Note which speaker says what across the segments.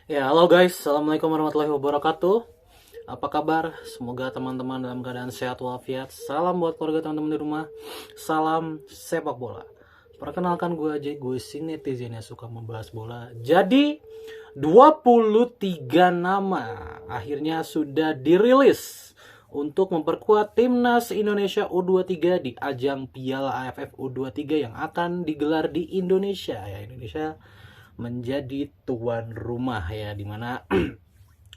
Speaker 1: Ya, halo guys. Assalamualaikum warahmatullahi wabarakatuh. Apa kabar? Semoga teman-teman dalam keadaan sehat walafiat. Salam buat keluarga teman-teman di rumah. Salam sepak bola. Perkenalkan gue aja, gue si netizen yang suka membahas bola. Jadi, 23 nama akhirnya sudah dirilis untuk memperkuat timnas Indonesia U23 di ajang Piala AFF U23 yang akan digelar di Indonesia. Ya, Indonesia menjadi tuan rumah ya, dimana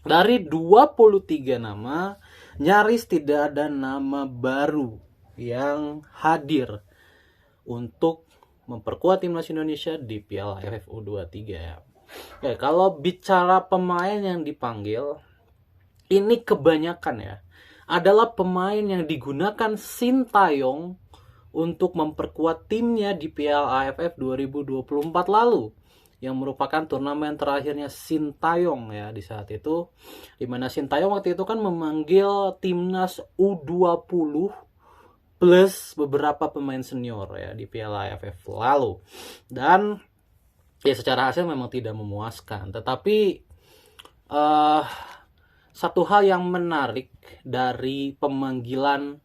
Speaker 1: dari 23 nama nyaris tidak ada nama baru yang hadir untuk memperkuat timnas Indonesia di Piala AFF U23 ya. Ya, kalau bicara pemain yang dipanggil, ini kebanyakan ya adalah pemain yang digunakan Sintayong untuk memperkuat timnya di Piala AFF 2024 lalu, yang merupakan turnamen terakhirnya Sintayong ya di saat itu, di mana Sintayong waktu itu kan memanggil timnas U20 plus beberapa pemain senior ya di Piala AFF lalu, dan ya secara hasil memang tidak memuaskan. Tetapi uh, satu hal yang menarik dari pemanggilan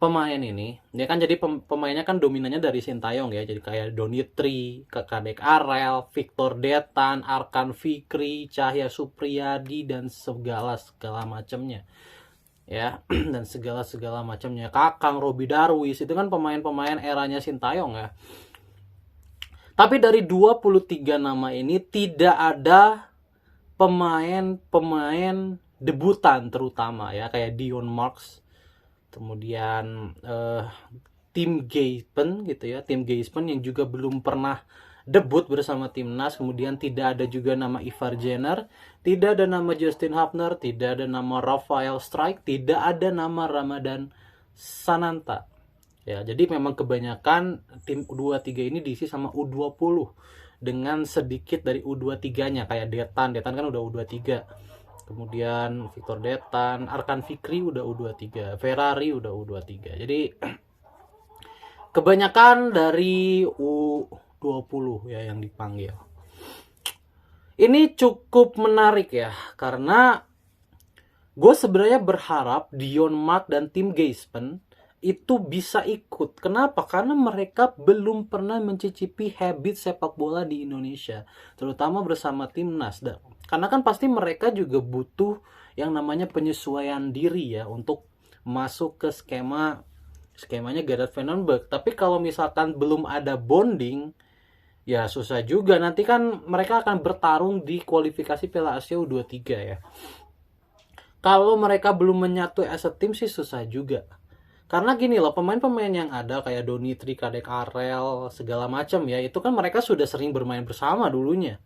Speaker 1: pemain ini, dia kan jadi pemainnya kan dominannya dari Sintayong ya, jadi kayak Donitri, Kadek Arel, Victor Detan, Arkan Fikri, Cahya Supriyadi dan segala macamnya ya. Dan segala macamnya, Kakang Robi Darwis, itu kan pemain-pemain eranya Sintayong ya. Tapi dari 23 nama ini tidak ada pemain-pemain debutan terutama ya, kayak Dion Marks, kemudian Tim Geispen gitu ya, Tim Geispen yang juga belum pernah debut bersama timnas. Kemudian tidak ada juga nama Ivar Jenner, tidak ada nama Justin Hafner, tidak ada nama Rafael Strike, tidak ada nama Ramadan Sananta ya. Jadi memang kebanyakan tim U23 ini diisi sama U20 dengan sedikit dari U23-nya, kayak Detan kan udah U23. Kemudian Victor Detan, Arkan Fikri udah U23, Ferrari udah U23. Jadi kebanyakan dari U20 ya yang dipanggil. Ini cukup menarik ya, karena gue sebenarnya berharap Dion Mark dan Tim Geispen itu bisa ikut. Kenapa? Karena mereka belum pernah mencicipi habit sepak bola di Indonesia, terutama bersama timnas. Karena kan pasti mereka juga butuh yang namanya penyesuaian diri ya untuk masuk ke skemanya Gerard Vandenberg. Tapi kalau misalkan belum ada bonding, ya susah juga. Nanti kan mereka akan bertarung di kualifikasi Piala Asia U23 ya. Kalau mereka belum menyatu as a team sih susah juga. Karena gini loh, pemain-pemain yang ada kayak Donitri, Kadek Arel, segala macam ya, itu kan mereka sudah sering bermain bersama dulunya.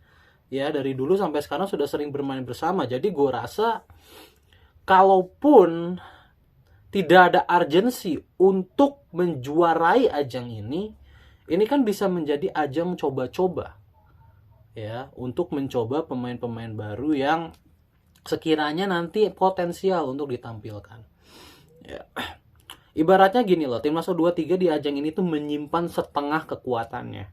Speaker 1: Ya, dari dulu sampai sekarang sudah sering bermain bersama. Jadi gue rasa kalaupun tidak ada urgensi untuk menjuarai ajang ini kan bisa menjadi ajang coba-coba. Ya, untuk mencoba pemain-pemain baru yang sekiranya nanti potensial untuk ditampilkan. Ya. Ibaratnya gini loh, timnas U23 di ajang ini tuh menyimpan setengah kekuatannya.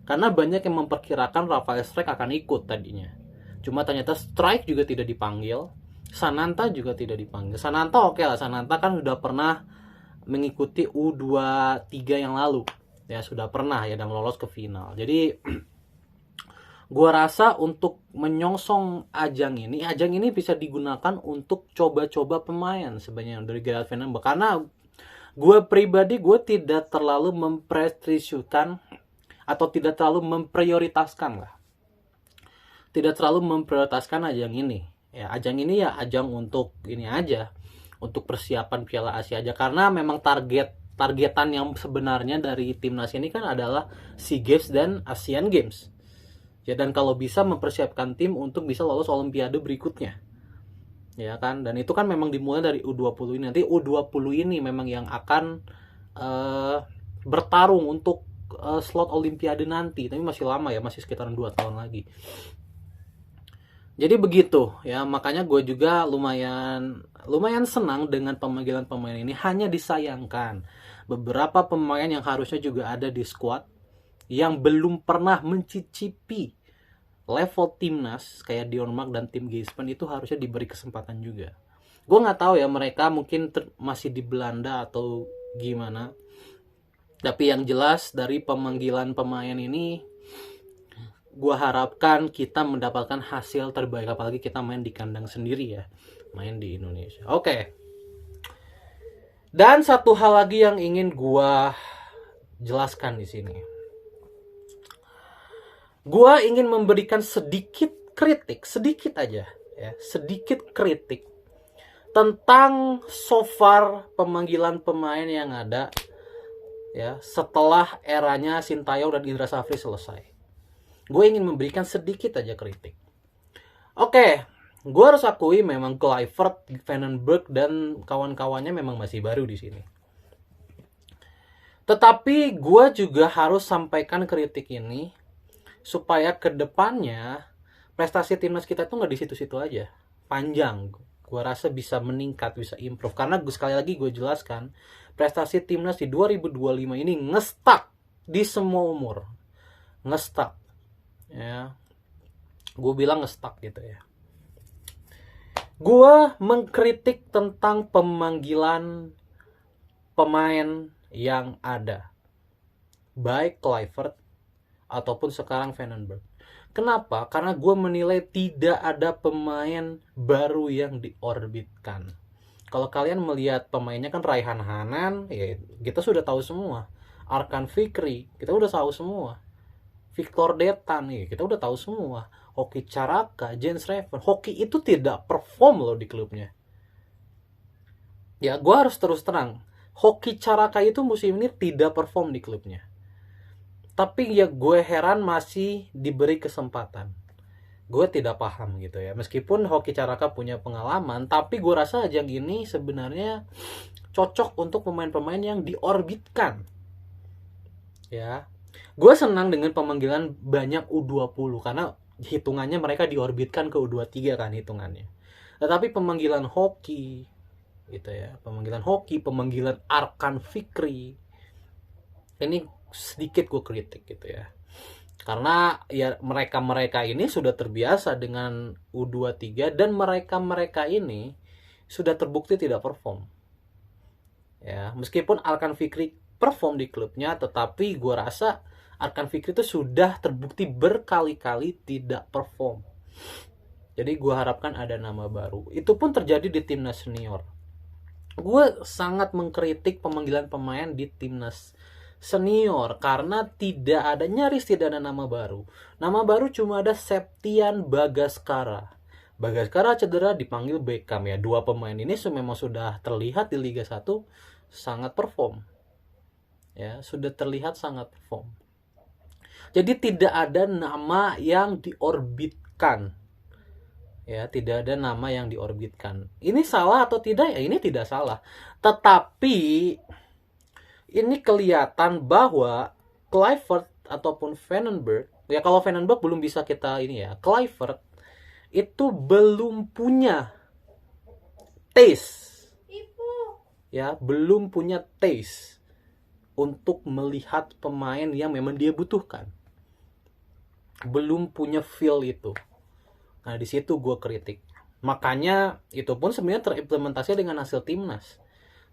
Speaker 1: Karena banyak yang memperkirakan Rafael Strike akan ikut tadinya. Cuma ternyata Strike juga tidak dipanggil, Sananta juga tidak dipanggil. Sananta oke lah, Sananta kan sudah pernah mengikuti U23 yang lalu. Ya sudah pernah ya dan lolos ke final. Jadi gua rasa untuk menyongsong ajang ini bisa digunakan untuk coba-coba pemain sebenarnya dari Gerard Vandenberg. Karena gue pribadi, gue tidak terlalu memprestisiukan atau tidak terlalu memprioritaskan lah. Tidak terlalu memprioritaskan ajang ini. Ya, ajang ini ya ajang untuk ini aja, untuk persiapan Piala Asia aja. Karena memang targetan yang sebenarnya dari timnas ini kan adalah SEA Games dan Asian Games. Ya, dan kalau bisa mempersiapkan tim untuk bisa lolos Olimpiade berikutnya. Ya kan, dan itu kan memang dimulai dari U20 ini. Nanti U20 ini memang yang akan bertarung untuk slot Olimpiade nanti, tapi masih lama ya, masih sekitaran 2 tahun lagi. Jadi begitu ya, makanya gue juga lumayan senang dengan pemanggilan pemain ini. Hanya disayangkan beberapa pemain yang harusnya juga ada di squad yang belum pernah mencicipi level timnas kayak Dion Mark dan tim Gisman itu harusnya diberi kesempatan juga. Gue nggak tahu ya, mereka mungkin masih di Belanda atau gimana. Tapi yang jelas dari pemanggilan pemain ini, gue harapkan kita mendapatkan hasil terbaik, apalagi kita main di kandang sendiri ya, main di Indonesia. Oke. Dan satu hal lagi yang ingin gue jelaskan di sini. Gue ingin memberikan sedikit kritik, sedikit aja ya, sedikit kritik tentang so far pemanggilan pemain yang ada ya setelah eranya Sintayong dan Indra Safri selesai. Gue ingin memberikan sedikit aja kritik. Oke, gue harus akui memang Kluivert, Vandenberg dan kawan-kawannya memang masih baru di sini. Tetapi gue juga harus sampaikan kritik ini supaya kedepannya prestasi timnas kita tuh nggak di situ-situ aja, panjang. Gue rasa bisa meningkat, bisa improve. Karena sekali lagi gue jelaskan, prestasi timnas di 2025 ini ngestak di semua umur. Ngestak. Ya. Gue bilang ngestak gitu ya. Gue mengkritik tentang pemanggilan pemain yang ada. Baik Kluivert ataupun sekarang Vandenberg. Kenapa? Karena gue menilai tidak ada pemain baru yang diorbitkan. Kalau kalian melihat pemainnya kan Raihan Hanan, ya kita sudah tahu semua. Arkan Fikri, kita udah tahu semua. Victor Detan, ya kita udah tahu semua. Hoki Caraka, Jens Reven. Hoki itu tidak perform loh di klubnya. Ya, gue harus terus terang. Hoki Caraka itu musim ini tidak perform di klubnya. Tapi ya gue heran masih diberi kesempatan. Gue tidak paham gitu ya. Meskipun Hoki Caraka punya pengalaman, tapi gue rasa ajang ini sebenarnya cocok untuk pemain-pemain yang diorbitkan. Ya. Gue senang dengan pemanggilan banyak U20 karena hitungannya mereka diorbitkan ke U23 kan hitungannya. Tetapi pemanggilan Hoki gitu ya. Pemanggilan Hoki, pemanggilan Arkan Fikri. Ini sedikit gue kritik gitu ya, karena ya mereka ini sudah terbiasa dengan U23 dan mereka ini sudah terbukti tidak perform ya. Meskipun Arkan Fikri perform di klubnya, tetapi gue rasa Arkan Fikri itu sudah terbukti berkali-kali tidak perform. Jadi gue harapkan ada nama baru. Itu pun terjadi di timnas senior. Gue sangat mengkritik pemanggilan pemain di timnas senior karena nyaris tidak ada nama baru. Nama baru cuma ada Septian Bagaskara. Bagaskara cedera, dipanggil Beckham ya. Dua pemain ini memang sudah terlihat di Liga 1 sangat perform. Ya, sudah terlihat sangat perform. Jadi tidak ada nama yang diorbitkan. Ya, tidak ada nama yang diorbitkan. Ini salah atau tidak? Ya, ini tidak salah. Tetapi ini kelihatan bahwa Kluivert ataupun Vandenberg, ya kalau Vandenberg belum bisa kita ini ya, Kluivert itu belum punya taste. Ya, belum punya taste untuk melihat pemain yang memang dia butuhkan. Belum punya feel itu. Nah, di situ gue kritik. Makanya itu pun sebenarnya terimplementasi dengan hasil timnas.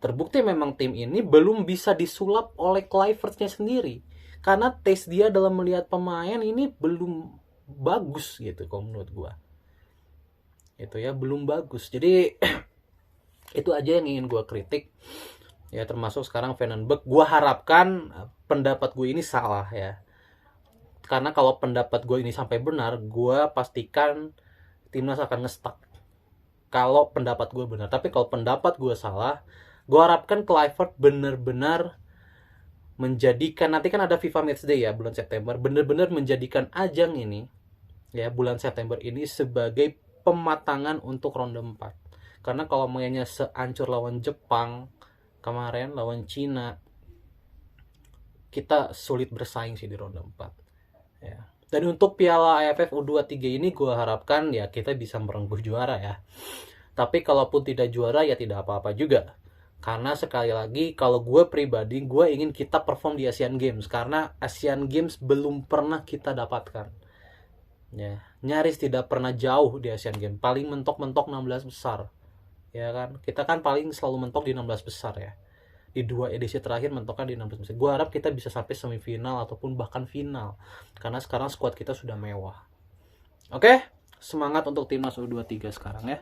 Speaker 1: Terbukti memang tim ini belum bisa disulap oleh Kluivertnya sendiri. Karena tes dia dalam melihat pemain ini belum bagus gitu kalau menurut gue. Itu ya, belum bagus. Jadi itu aja yang ingin gue kritik. Ya, termasuk sekarang Vandenberg. Gue harapkan pendapat gue ini salah ya. Karena kalau pendapat gue ini sampai benar, gue pastikan timnas akan ngestak. Kalau pendapat gue benar. Tapi kalau pendapat gue salah, gue harapkan Kluivert benar-benar menjadikan, nanti kan ada FIFA Matchday ya bulan September, benar-benar menjadikan ajang ini ya bulan September ini sebagai pematangan untuk ronde 4. Karena kalau mainnya seancur lawan Jepang kemarin, lawan Cina, kita sulit bersaing sih di ronde 4 ya. Dan untuk Piala AFF U23 ini gue harapkan ya kita bisa merengkuh juara ya. Tapi kalaupun tidak juara ya tidak apa-apa juga. Karena sekali lagi kalau gue pribadi, gue ingin kita perform di Asian Games. Karena Asian Games belum pernah kita dapatkan. Ya, nyaris tidak pernah jauh di Asian Games. Paling mentok-mentok 16 besar. Ya kan? Kita kan paling selalu mentok di 16 besar ya. Di 2 edisi terakhir mentoknya di 16 besar. Gua harap kita bisa sampai semifinal ataupun bahkan final. Karena sekarang squad kita sudah mewah. Oke, semangat untuk timnas U23 sekarang ya.